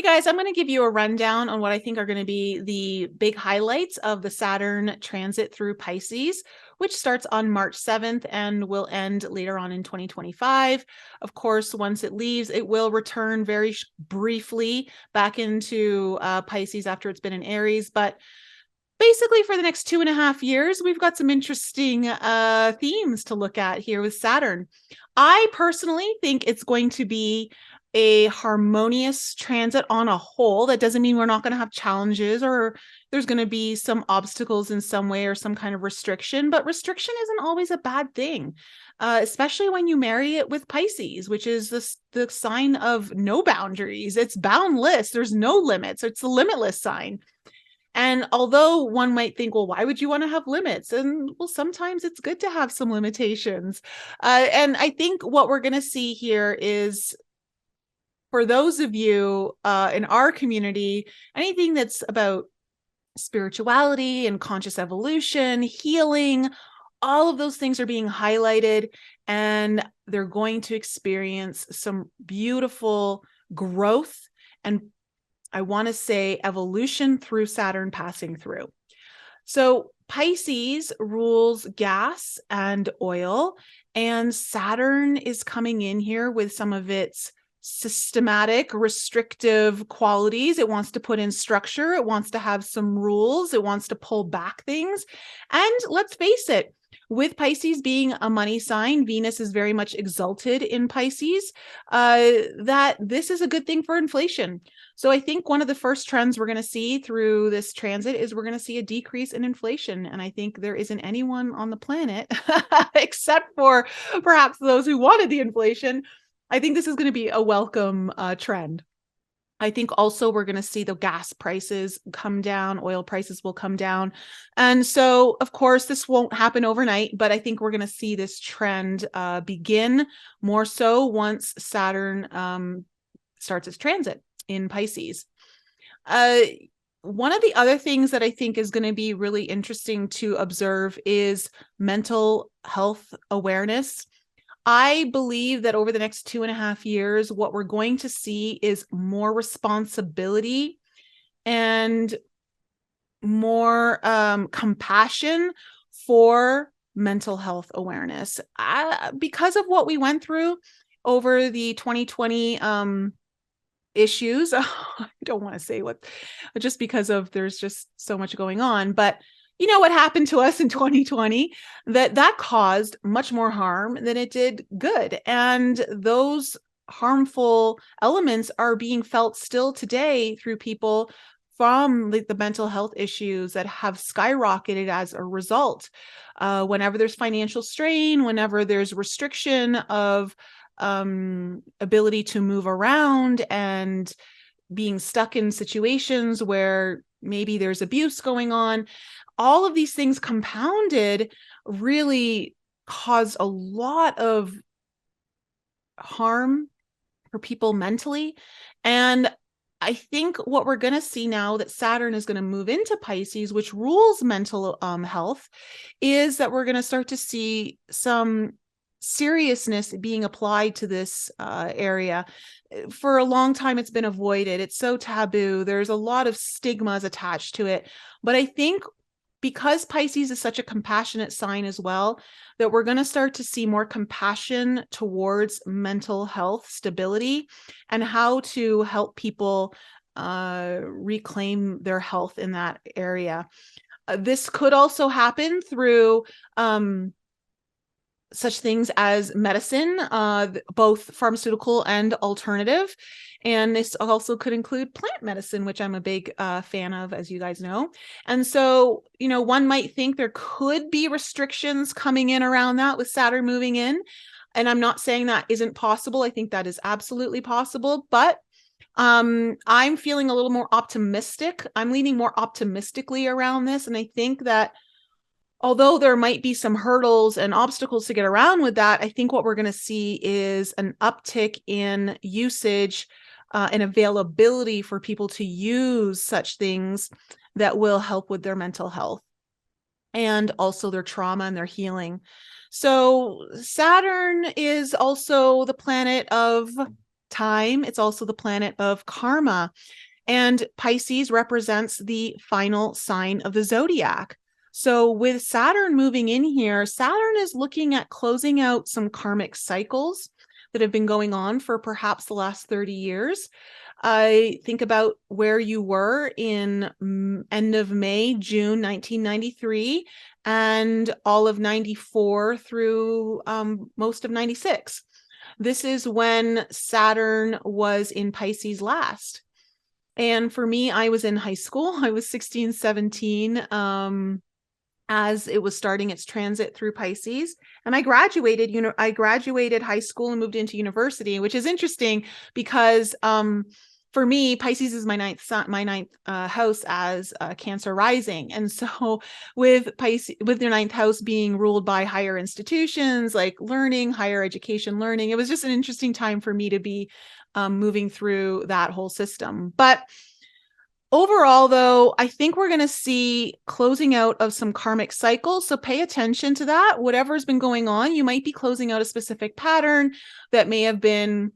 Hey guys, I'm going to give you a rundown on what I think are going to be the big highlights of the Saturn transit through Pisces, which starts on March 7th and will end later on in 2025. Of course, once it leaves, it will return very briefly back into Pisces after it's been in Aries. But basically, for the next 2.5 years, we've got some interesting themes to look at here with Saturn. I personally think it's going to be a harmonious transit on a whole. That doesn't mean we're not going to have challenges or there's going to be some obstacles in some way or some kind of restriction, but restriction isn't always a bad thing, especially when you marry it with Pisces, which is the sign of no boundaries. It's boundless. There's no limits. It's the limitless sign. And although one might think, well, why would you want to have limits? And well, sometimes it's good to have some limitations. And I think what we're going to see here is for those of you in our community, anything that's about spirituality and conscious evolution, healing, all of those things are being highlighted, and they're going to experience some beautiful growth and, I want to say, evolution through Saturn passing through. So Pisces rules gas and oil, and Saturn is coming in here with some of its systematic, restrictive qualities. It wants to put in structure. It wants to have some rules. It wants to pull back things. And let's face it, with Pisces being a money sign, Venus is very much exalted in Pisces, that this is a good thing for inflation. So I think one of the first trends we're going to see through this transit is we're going to see a decrease in inflation. And I think there isn't anyone on the planet, except for perhaps those who wanted the inflation. I think this is going to be a welcome trend. I think also we're going to see the gas prices come down, oil prices will come down. And so, of course, this won't happen overnight, but I think we're going to see this trend begin more so once Saturn starts its transit in Pisces. One of the other things that I think is going to be really interesting to observe is mental health awareness. I believe that over the next 2.5 years, what we're going to see is more responsibility and more compassion for mental health awareness. Because of what we went through over the 2020 issues, I don't want to say what, just because of there's just so much going on, but you know what happened to us in 2020, that caused much more harm than it did good. And those harmful elements are being felt still today through people from the mental health issues that have skyrocketed as a result. Whenever there's financial strain, whenever there's restriction of ability to move around and being stuck in situations where maybe there's abuse going on, all of these things compounded really caused a lot of harm for people mentally. And I think what we're going to see now that Saturn is going to move into Pisces, which rules mental health, is that we're going to start to see some seriousness being applied to this area. For a long time, it's been avoided. It's so taboo. There's a lot of stigmas attached to it. But I think because Pisces is such a compassionate sign as well, that we're going to start to see more compassion towards mental health stability and how to help people reclaim their health in that area. This could also happen through such things as medicine, both pharmaceutical and alternative. And this also could include plant medicine, which I'm a big fan of, as you guys know. And so, you know, one might think there could be restrictions coming in around that with Saturn moving in. And I'm not saying that isn't possible. I think that is absolutely possible. But I'm feeling a little more optimistic. I'm leaning more optimistically around this. And I think that although there might be some hurdles and obstacles to get around with that, I think what we're going to see is an uptick in usage and availability for people to use such things that will help with their mental health and also their trauma and their healing. So Saturn is also the planet of time. It's also the planet of karma. And Pisces represents the final sign of the zodiac. So with Saturn moving in here, Saturn is looking at closing out some karmic cycles that have been going on for perhaps the last 30 years. I think about where you were in end of May, June 1993, and all of 94 through most of 96. This is when Saturn was in Pisces last. And for me, I was in high school. I was 16, 17, as it was starting its transit through Pisces. And I graduated high school and moved into university, which is interesting because for me, Pisces is my ninth house as Cancer rising. And so with Pisces, with their ninth house being ruled by higher institutions, like learning, higher education learning, it was just an interesting time for me to be moving through that whole system. But overall, though, I think we're going to see closing out of some karmic cycles. So pay attention to that. Whatever's been going on, you might be closing out a specific pattern that may have been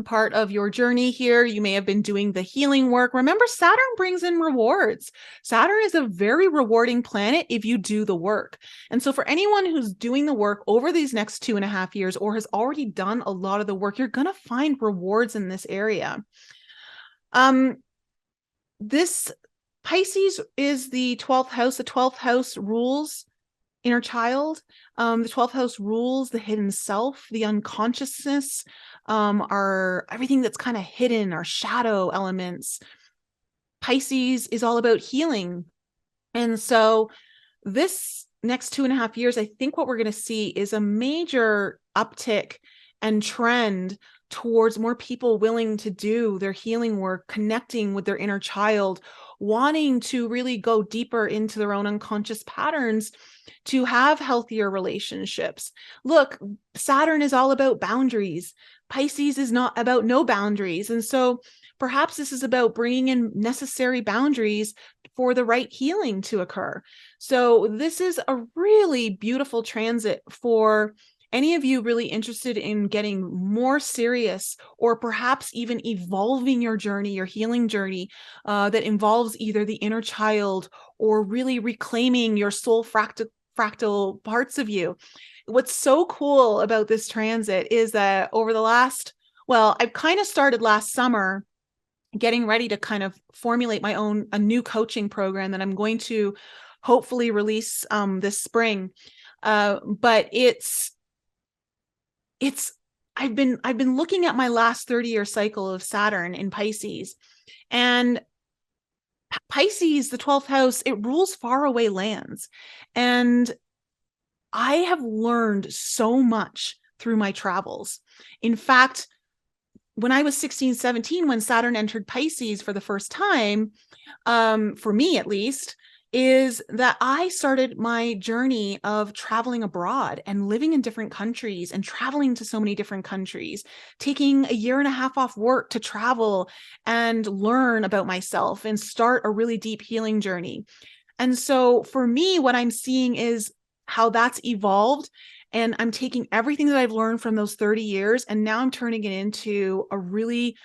part of your journey here. You may have been doing the healing work. Remember, Saturn brings in rewards. Saturn is a very rewarding planet if you do the work. And so for anyone who's doing the work over these next 2.5 years or has already done a lot of the work, you're going to find rewards in this area. This Pisces is the 12th house. The 12th house rules inner child. The 12th house rules the hidden self, the unconsciousness, our everything that's kind of hidden, our shadow elements. Pisces is all about healing. And so this next 2.5 years, I think what we're going to see is a major uptick and trend towards more people willing to do their healing work, connecting with their inner child, wanting to really go deeper into their own unconscious patterns to have healthier relationships. Look, Saturn is all about boundaries. Pisces is not about no boundaries. And so perhaps this is about bringing in necessary boundaries for the right healing to occur. So this is a really beautiful transit for any of you really interested in getting more serious or perhaps even evolving your journey, your healing journey that involves either the inner child or really reclaiming your soul fractal parts of you. What's so cool about this transit is that over the last, I've kind of started last summer getting ready to kind of formulate a new coaching program that I'm going to hopefully release this spring. But I've been looking at my last 30-year cycle of Saturn in Pisces, and Pisces, the 12th house, it rules faraway lands. And I have learned so much through my travels. In fact, when I was 16, 17, when Saturn entered Pisces for the first time, for me at least, is that I started my journey of traveling abroad and living in different countries and traveling to so many different countries, taking a 1.5 years off work to travel and learn about myself and start a really deep healing journey. And so for me, what I'm seeing is how that's evolved. And I'm taking everything that I've learned from those 30 years, and now I'm turning it into a really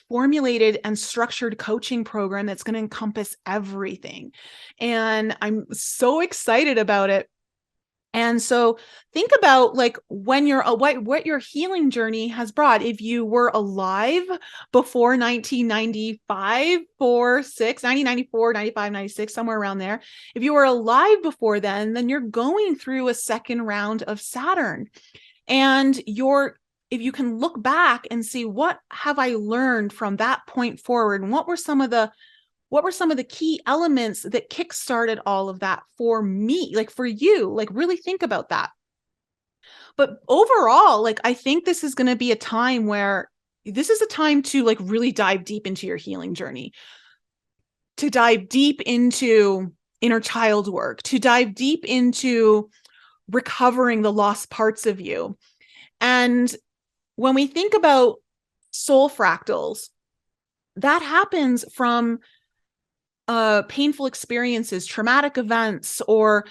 formulated and structured coaching program that's going to encompass everything. And I'm so excited about it. And so think about like when you're what your healing journey has brought. If you were alive before 1995, 1994, 95, 96, somewhere around there. If you were alive before then you're going through a second round of Saturn. And if you can look back and see what have I learned from that point forward, and what were some of the key elements that kickstarted all of that for me, like for you, like really think about that. But overall, like I think this is going to be a time to like really dive deep into your healing journey, to dive deep into inner child work, to dive deep into recovering the lost parts of you. And when we think about soul fractals, that happens from painful experiences, traumatic events, or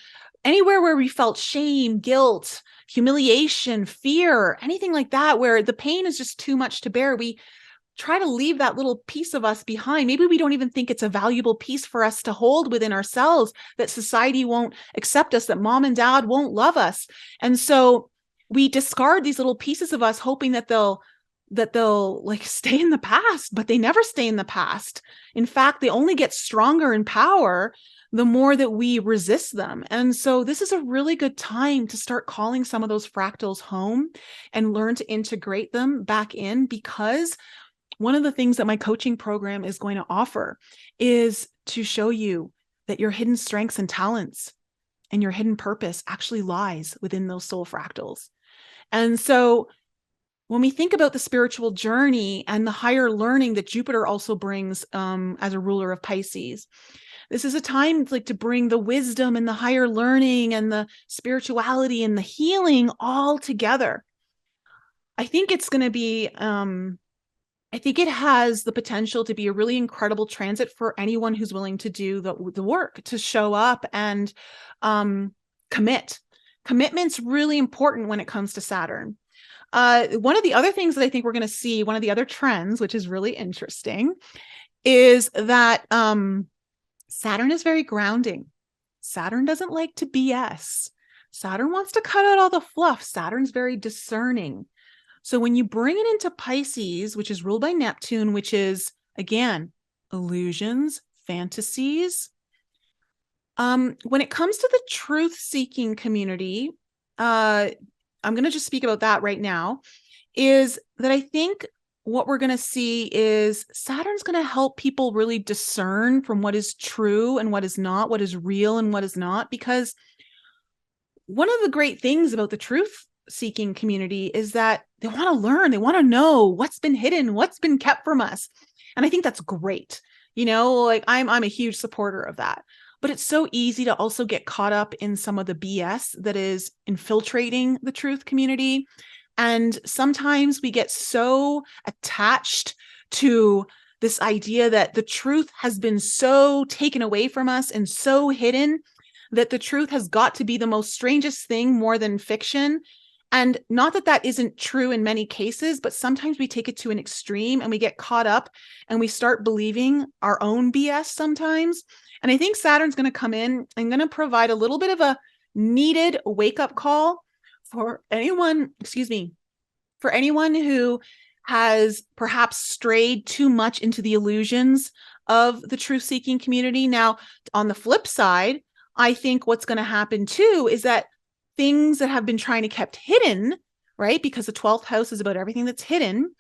anywhere where we felt shame, guilt, humiliation, fear, anything like that, where the pain is just too much to bear, we try to leave that little piece of us behind. Maybe we don't even think it's a valuable piece for us to hold within ourselves, that society won't accept us, that mom and dad won't love us. And so we discard these little pieces of us, hoping that they'll like stay in the past, but they never stay in the past. In fact, they only get stronger in power the more that we resist them. And so this is a really good time to start calling some of those fractals home and learn to integrate them back in, because one of the things that my coaching program is going to offer is to show you that your hidden strengths and talents and your hidden purpose actually lies within those soul fractals. And so when we think about the spiritual journey and the higher learning that Jupiter also brings as a ruler of Pisces, this is a time like to bring the wisdom and the higher learning and the spirituality and the healing all together. I think it's going to be, I think it has the potential to be a really incredible transit for anyone who's willing to do the work, to show up and commit. Commitment's really important when it comes to Saturn. One of the other things that I think we're going to see, one of the other trends, which is really interesting, is that Saturn is very grounding. Saturn doesn't like to BS. Saturn wants to cut out all the fluff. Saturn's very discerning. So when you bring it into Pisces, which is ruled by Neptune, which is, again, illusions, fantasies, when it comes to the truth-seeking community, I'm going to just speak about that right now, is that I think what we're going to see is Saturn's going to help people really discern from what is true and what is not, what is real and what is not, because one of the great things about the truth-seeking community is that they want to learn, they want to know what's been hidden, what's been kept from us. And I think that's great. You know, like I'm a huge supporter of that. But it's so easy to also get caught up in some of the BS that is infiltrating the truth community. And sometimes we get so attached to this idea that the truth has been so taken away from us and so hidden that the truth has got to be the most strangest thing more than fiction. And not that that isn't true in many cases, but sometimes we take it to an extreme and we get caught up and we start believing our own BS sometimes. And I think Saturn's going to come in and going to provide a little bit of a needed wake-up call for anyone, for anyone who has perhaps strayed too much into the illusions of the truth-seeking community. Now, on the flip side, I think what's going to happen too is that things that have been trying to kept hidden, right? Because the 12th house is about everything that's hidden,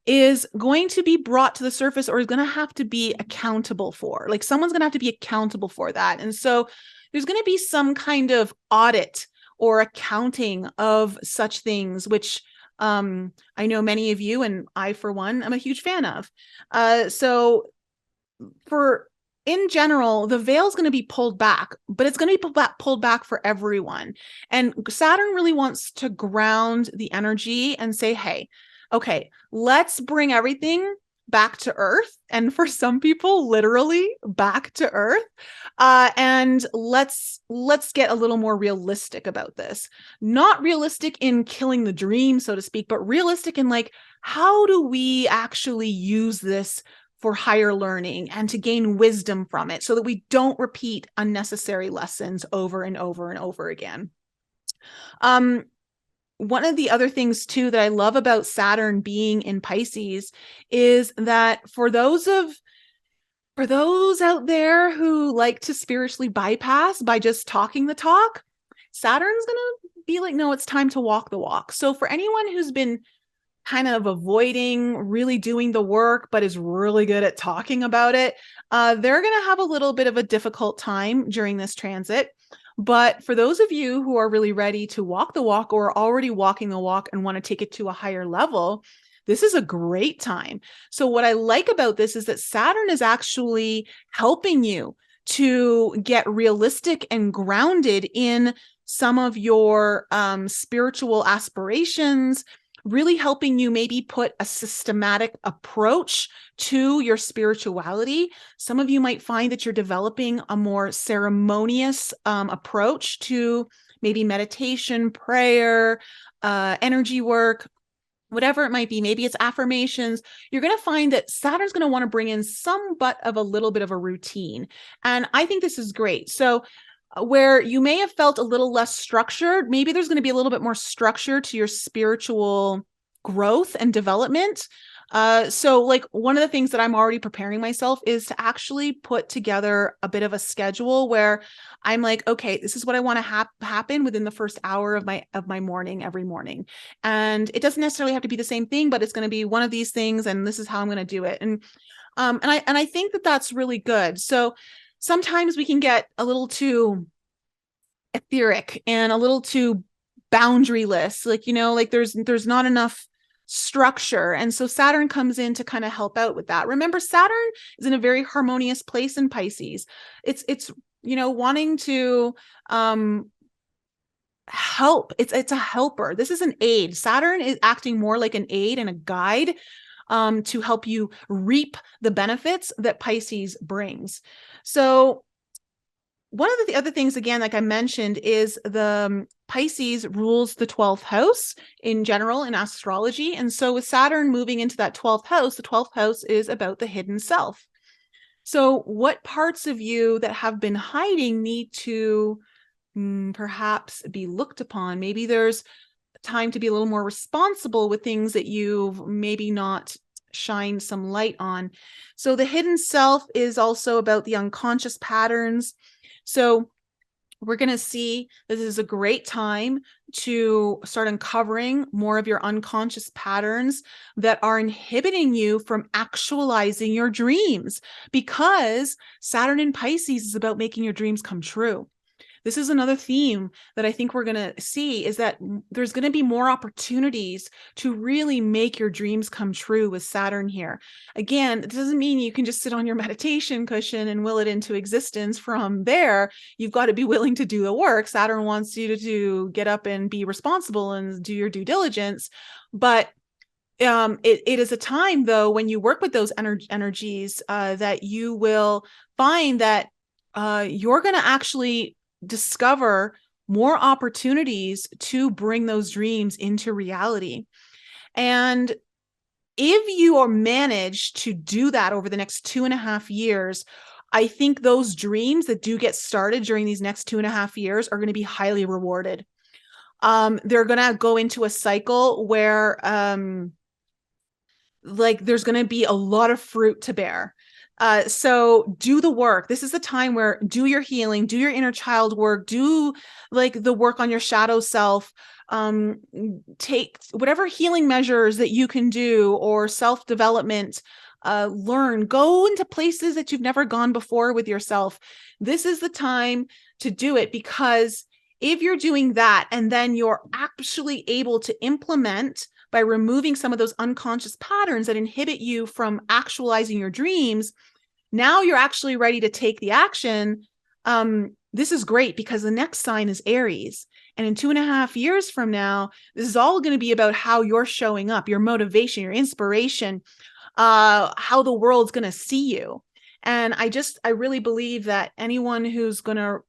is going to be brought to the surface, or is going to have to be accountable for. Like someone's going to have to be accountable for that. And so there's going to be some kind of audit or accounting of such things, which I know many of you, and I, for one, am a huge fan of. So in general, the veil is going to be pulled back, but it's going to be pulled back for everyone. And Saturn really wants to ground the energy and say, hey, okay, let's bring everything back to earth. And for some people, literally back to earth. And let's get a little more realistic about this. Not realistic in killing the dream, so to speak, but realistic in like, how do we actually use this for higher learning and to gain wisdom from it so that we don't repeat unnecessary lessons over and over and over again. One of the other things too that I love about Saturn being in Pisces is that for those out there who like to spiritually bypass by just talking the talk, Saturn's going to be like, no, it's time to walk the walk. So for anyone who's been kind of avoiding really doing the work, but is really good at talking about it, they're going to have a little bit of a difficult time during this transit. But for those of you who are really ready to walk the walk or are already walking the walk and want to take it to a higher level, this is a great time. So what I like about this is that Saturn is actually helping you to get realistic and grounded in some of your spiritual aspirations, really helping you maybe put a systematic approach to your spirituality. Some of you might find that you're developing a more ceremonious approach to maybe meditation, prayer, energy work, whatever it might be. Maybe it's affirmations. You're going to find that Saturn's going to want to bring in somewhat of a little bit of a routine. And I think this is great. So where you may have felt a little less structured, maybe there's going to be a little bit more structure to your spiritual growth and development. So like one of the things that I'm already preparing myself is to actually put together a bit of a schedule where I'm like, okay, this is what I want to happen within the first hour of my morning every morning. And it doesn't necessarily have to be the same thing, but it's going to be one of these things, and this is how I'm going to do it. And I think that that's really good. So sometimes we can get a little too etheric and a little too boundaryless, like, like there's not enough structure. And so Saturn comes in to kind of help out with that. Remember, Saturn is in a very harmonious place in Pisces. It's wanting to help. It's a helper. This is an aid. Saturn is acting more like an aid and a guide to help you reap the benefits that Pisces brings. So one of the other things, again, like I mentioned, is the Pisces rules the 12th house in general in astrology. And so with Saturn moving into that 12th house, the 12th house is about the hidden self. So what parts of you that have been hiding need to perhaps be looked upon? Maybe there's time to be a little more responsible with things that you've maybe not shined some light on. So the hidden self is also about the unconscious patterns. So we're going to see this is a great time to start uncovering more of your unconscious patterns that are inhibiting you from actualizing your dreams, because Saturn in Pisces is about making your dreams come true. This is another theme that I think we're going to see, is that there's going to be more opportunities to really make your dreams come true with Saturn here. Again, it doesn't mean you can just sit on your meditation cushion and will it into existence from there. You've got to be willing to do the work. Saturn wants you to get up and be responsible and do your due diligence. But it is a time, though, when you work with those energies that you will find that you're going to actually discover more opportunities to bring those dreams into reality. And if you are managed to do that over the next 2.5 years, I think those dreams that do get started during these next 2.5 years are going to be highly rewarded. They're going to go into a cycle where there's going to be a lot of fruit to bear. So do the work. This is the time where do your healing, do your inner child work, do the work on your shadow self, take whatever healing measures that you can do, or self-development, learn, go into places that you've never gone before with yourself. This is the time to do it, because if you're doing that and then you're actually able to implement by removing some of those unconscious patterns that inhibit you from actualizing your dreams, now you're actually ready to take the action. This is great, because the next sign is Aries. And in 2.5 years from now, this is all going to be about how you're showing up, your motivation, your inspiration, how the world's going to see you. And I really believe that anyone who's going to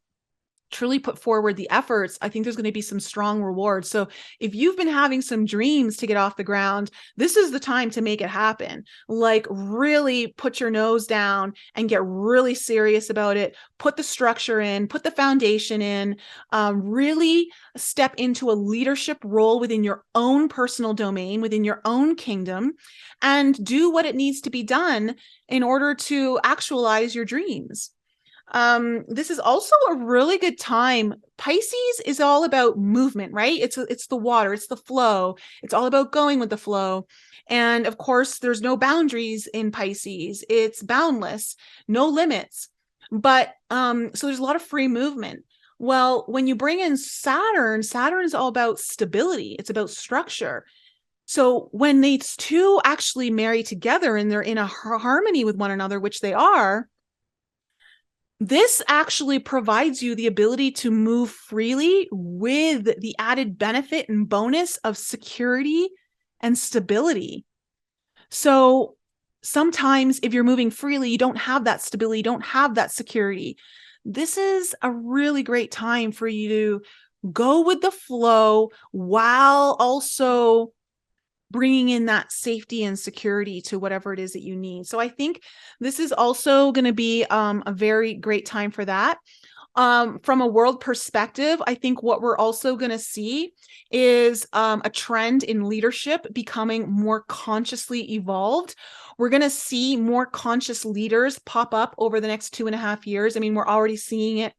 truly put forward the efforts, I think there's going to be some strong rewards. So if you've been having some dreams to get off the ground, this is the time to make it happen. Really put your nose down and get really serious about it. Put the structure in, put the foundation in, really step into a leadership role within your own personal domain, within your own kingdom, and do what it needs to be done in order to actualize your dreams. This is also a really good time. Pisces is all about movement, right? It's the water, it's the flow. It's all about going with the flow. And of course, there's no boundaries in Pisces. It's boundless, no limits. But so there's a lot of free movement. Well, when you bring in Saturn is all about stability. It's about structure. So when these two actually marry together and they're in a harmony with one another, which they are, this actually provides you the ability to move freely with the added benefit and bonus of security and stability. So sometimes if you're moving freely, you don't have that stability, you don't have that security. This is a really great time for you to go with the flow while also bringing in that safety and security to whatever it is that you need. So I think this is also going to be a very great time for that. From a world perspective, I think what we're also going to see is a trend in leadership becoming more consciously evolved. We're going to see more conscious leaders pop up over the next 2.5 years. I mean, we're already seeing it.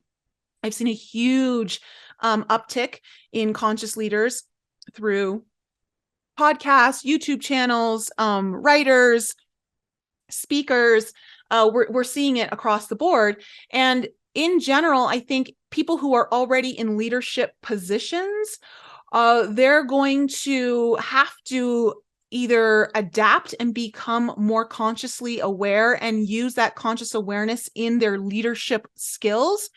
I've seen a huge uptick in conscious leaders through podcasts, YouTube channels, writers, speakers. We're seeing it across the board. And in general, I think people who are already in leadership positions, they're going to have to either adapt and become more consciously aware and use that conscious awareness in their leadership skills.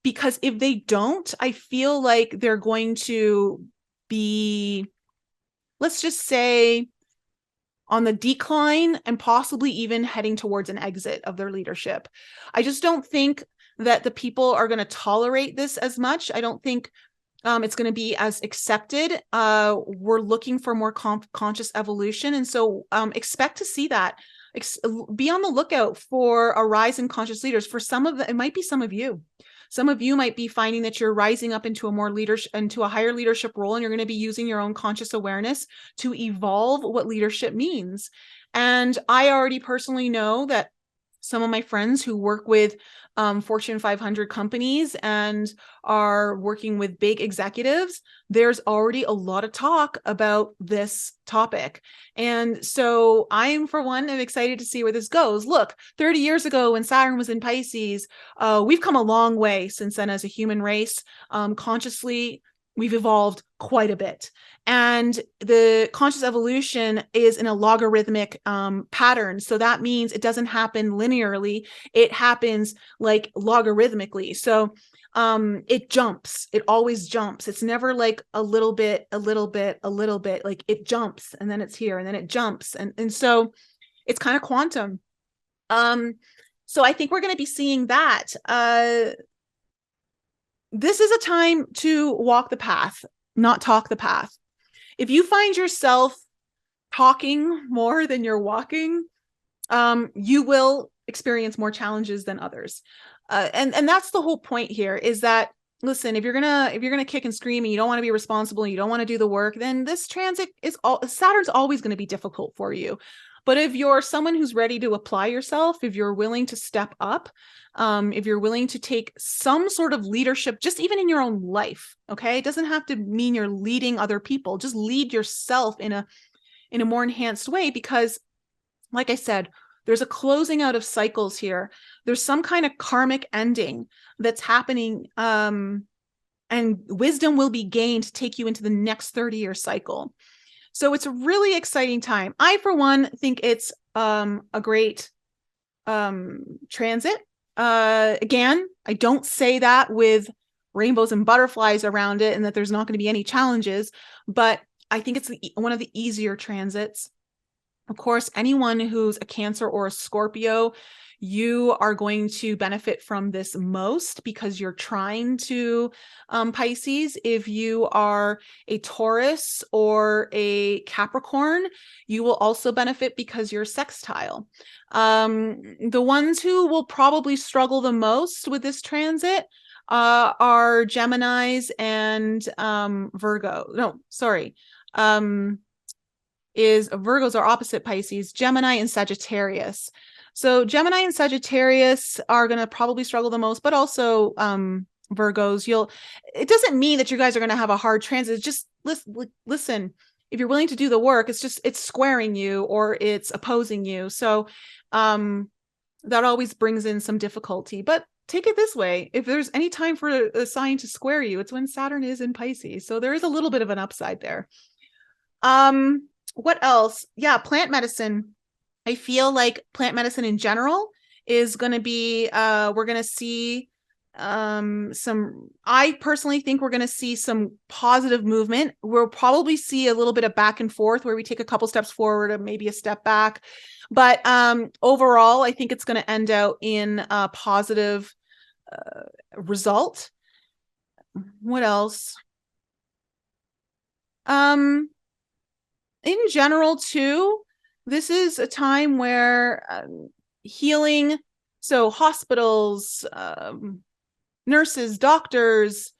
Because if they don't, I feel like they're going to be, let's just say, on the decline and possibly even heading towards an exit of their leadership. I just don't think that the people are going to tolerate this as much. I don't think it's going to be as accepted. We're looking for more conscious evolution. And so expect to see that. Be on the lookout for a rise in conscious leaders. For some of them, it might be some of you. Some of you might be finding that you're rising up into a higher leadership role, and you're going to be using your own conscious awareness to evolve what leadership means. And I already personally know that some of my friends who work with Fortune 500 companies and are working with big executives, there's already a lot of talk about this topic. And so I'm, for one, am excited to see where this goes. Look, 30 years ago when Saturn was in Pisces, we've come a long way since then as a human race. Consciously, we've evolved quite a bit. And the conscious evolution is in a logarithmic pattern. So that means it doesn't happen linearly. It happens like logarithmically. So it jumps. It always jumps. It's never like a little bit, a little bit, a little bit. Like it jumps and then it's here and then it jumps. And so it's kind of quantum. So I think we're going to be seeing that. This is a time to walk the path, not talk the path. If you find yourself talking more than you're walking, you will experience more challenges than others. And that's the whole point here, is that, listen, if you're gonna kick and scream and you don't want to be responsible and you don't want to do the work, then this transit Saturn's always going to be difficult for you. But if you're someone who's ready to apply yourself, if you're willing to step up, if you're willing to take some sort of leadership, just even in your own life, okay? It doesn't have to mean you're leading other people. Just lead yourself in a more enhanced way, because, like I said, there's a closing out of cycles here. There's some kind of karmic ending that's happening, and wisdom will be gained to take you into the next 30-year cycle. So it's a really exciting time. I, for one, think it's a great transit. Again, I don't say that with rainbows and butterflies around it and that there's not going to be any challenges, but I think it's one of the easier transits. Of course, anyone who's a Cancer or a Scorpio, you are going to benefit from this most because you're trying to Pisces. If you are a Taurus or a Capricorn, you will also benefit because you're sextile. The ones who will probably struggle the most with this transit are Geminis and Virgo. No, sorry. Virgos are opposite Pisces, Gemini and Sagittarius. So Gemini and Sagittarius are going to probably struggle the most, but also Virgos. It doesn't mean that you guys are going to have a hard transit. It's just listen, if you're willing to do the work, it's squaring you or it's opposing you. So that always brings in some difficulty, but take it this way. If there's any time for a sign to square you, it's when Saturn is in Pisces. So there is a little bit of an upside there. What else? Yeah, plant medicine. I feel like plant medicine in general is going to be, we're going to see I personally think we're going to see some positive movement. We'll probably see a little bit of back and forth where we take a couple steps forward and maybe a step back. But overall, I think it's going to end out in a positive result. What else? In general, too, this is a time where healing, so hospitals, nurses, doctors,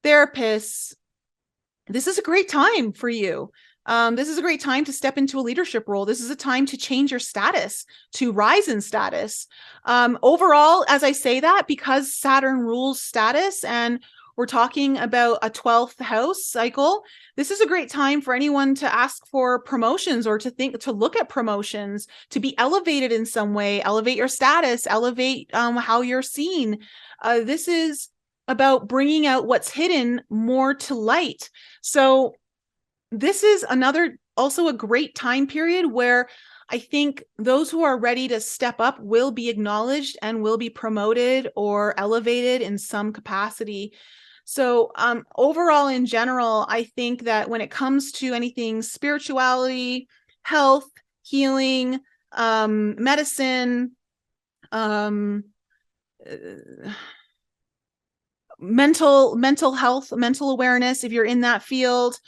therapists, this is a great time for you. This is a great time to step into a leadership role. This is a time to change your status, to rise in status. Overall, as I say that, because Saturn rules status and we're talking about a 12th house cycle, this is a great time for anyone to ask for promotions or to look at promotions, to be elevated in some way, elevate your status, elevate how you're seen. This is about bringing out what's hidden more to light. So this is also a great time period where I think those who are ready to step up will be acknowledged and will be promoted or elevated in some capacity. So overall, in general, I think that when it comes to anything spirituality, health, healing, medicine, mental health, mental awareness, if you're in that field,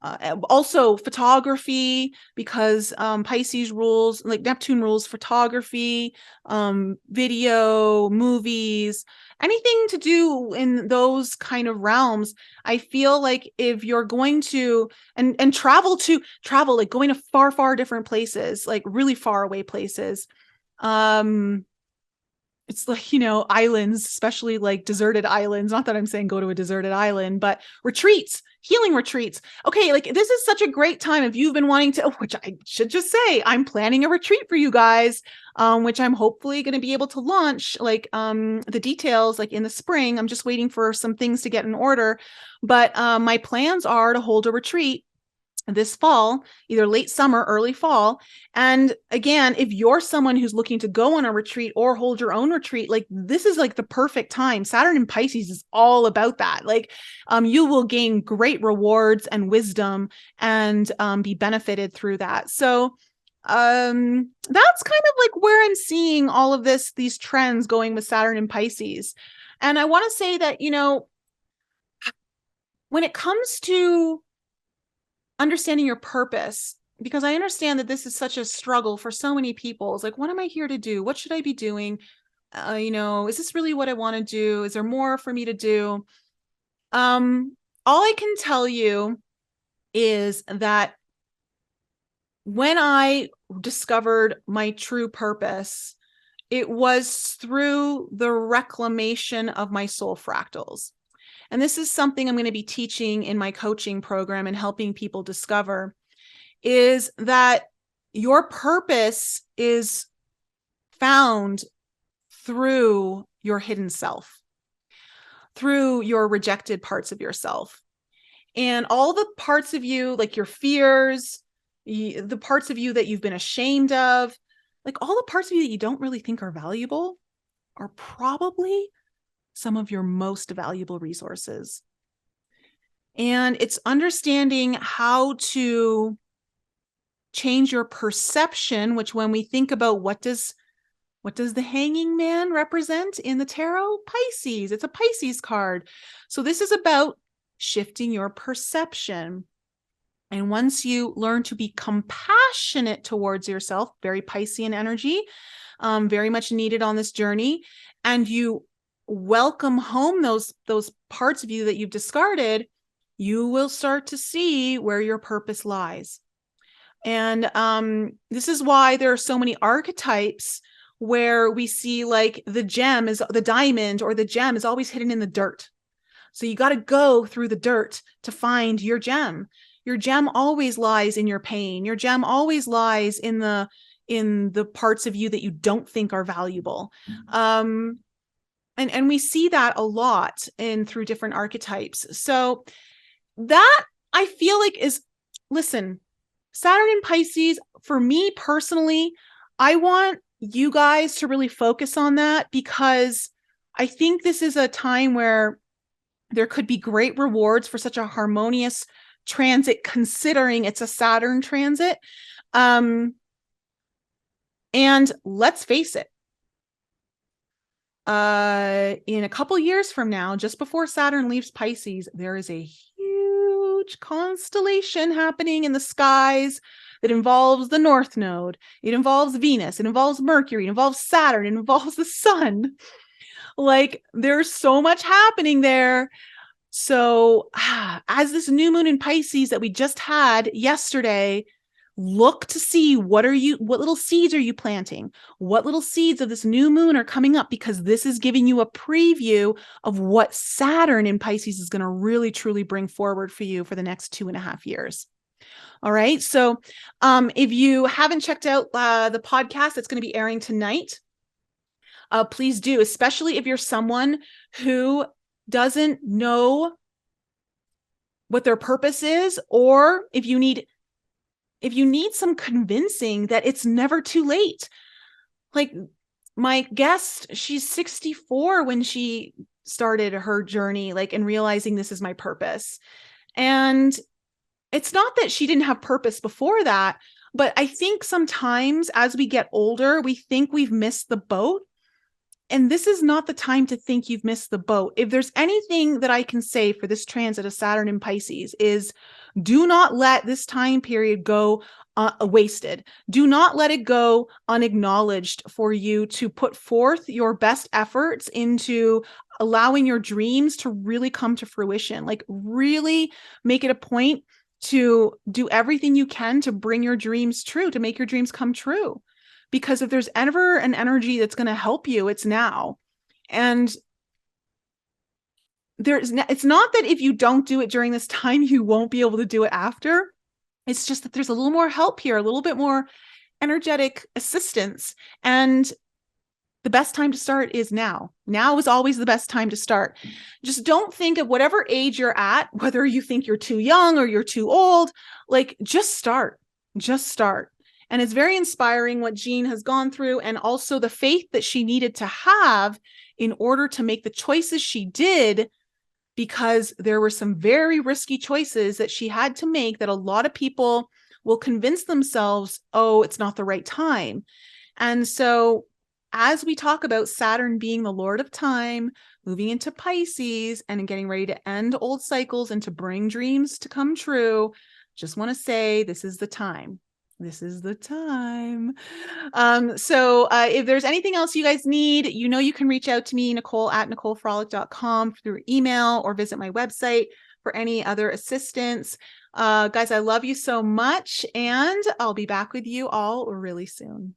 also photography, because Pisces rules, like Neptune rules photography, video, movies, anything to do in those kind of realms. I feel like if you're going to and travel, like going to far different places, like really far away places, it's like, islands, especially like deserted islands. Not that I'm saying go to a deserted island, but retreats, healing retreats. Okay, like this is such a great time if you've been wanting to, which I should just say, I'm planning a retreat for you guys, which I'm hopefully going to be able to launch like the details like in the spring. I'm just waiting for some things to get in order. But my plans are to hold a retreat this fall, either late summer, early fall. And again, if you're someone who's looking to go on a retreat or hold your own retreat, like this is like the perfect time. Saturn in Pisces is all about that. Like you will gain great rewards and wisdom and be benefited through that. So that's kind of like where I'm seeing all of these trends going with Saturn in Pisces. And I want to say that, when it comes to understanding your purpose, because I understand that this is such a struggle for so many people. It's like, what am I here to do? What should I be doing? Is this really what I want to do? Is there more for me to do? All I can tell you is that when I discovered my true purpose, it was through the reclamation of my soul fractals. And this is something I'm going to be teaching in my coaching program and helping people discover, is that your purpose is found through your hidden self, through your rejected parts of yourself. And all the parts of you, like your fears, the parts of you that you've been ashamed of, like all the parts of you that you don't really think are valuable, are probably some of your most valuable resources. And it's understanding how to change your perception, which when we think about what does the Hanging Man represent in the tarot? Pisces. It's a Pisces card. So this is about shifting your perception. And once you learn to be compassionate towards yourself, very Piscean energy, very much needed on this journey, and you welcome home those parts of you that you've discarded, you will start to see where your purpose lies. And this is why there are so many archetypes where we see like the diamond or the gem is always hidden in the dirt. So you got to go through the dirt to find your gem. Your gem always lies in your pain. Your gem always lies in the parts of you that you don't think are valuable. And we see that a lot through different archetypes. So that I feel like listen, Saturn in Pisces, for me personally, I want you guys to really focus on that, because I think this is a time where there could be great rewards for such a harmonious transit, considering it's a Saturn transit. And let's face it, in a couple years from now, just before Saturn leaves Pisces, there is a huge constellation happening in the skies that involves the North Node. It involves Venus. It involves Mercury. It involves Saturn. It involves the sun. Like, there's so much happening there. So as this new moon in Pisces that we just had yesterday, look to see what little seeds are you planting? What little seeds of this new moon are coming up? Because this is giving you a preview of what Saturn in Pisces is going to really, truly bring forward for you for the next 2.5 years. All right. So if you haven't checked out the podcast that's going to be airing tonight, please do, especially if you're someone who doesn't know what their purpose is, or if you need some convincing that it's never too late. Like my guest, she's 64 when she started her journey, like, and realizing this is my purpose. And it's not that she didn't have purpose before that, but I think sometimes as we get older, we think we've missed the boat. And this is not the time to think you've missed the boat. If there's anything that I can say for this transit of Saturn in Pisces is, do not let this time period go wasted. Do not let it go unacknowledged for you to put forth your best efforts into allowing your dreams to really come to fruition. Like, really make it a point to do everything you can to bring your dreams true, to make your dreams come true. Because if there's ever an energy that's going to help you, it's now. And it's not that if you don't do it during this time, you won't be able to do it after. It's just that there's a little more help here, a little bit more energetic assistance. And the best time to start is now. Now is always the best time to start. Just don't think of whatever age you're at, whether you think you're too young or you're too old, like, just start. Just start. And it's very inspiring what Jean has gone through, and also the faith that she needed to have in order to make the choices she did, because there were some very risky choices that she had to make that a lot of people will convince themselves, oh, it's not the right time. And so as we talk about Saturn being the Lord of time, moving into Pisces and getting ready to end old cycles and to bring dreams to come true, just want to say this is the time. This is the time. So if there's anything else you guys need, you can reach out to me, Nicole at NicoleFrolick.com, through email, or visit my website for any other assistance. Guys, I love you so much, and I'll be back with you all really soon.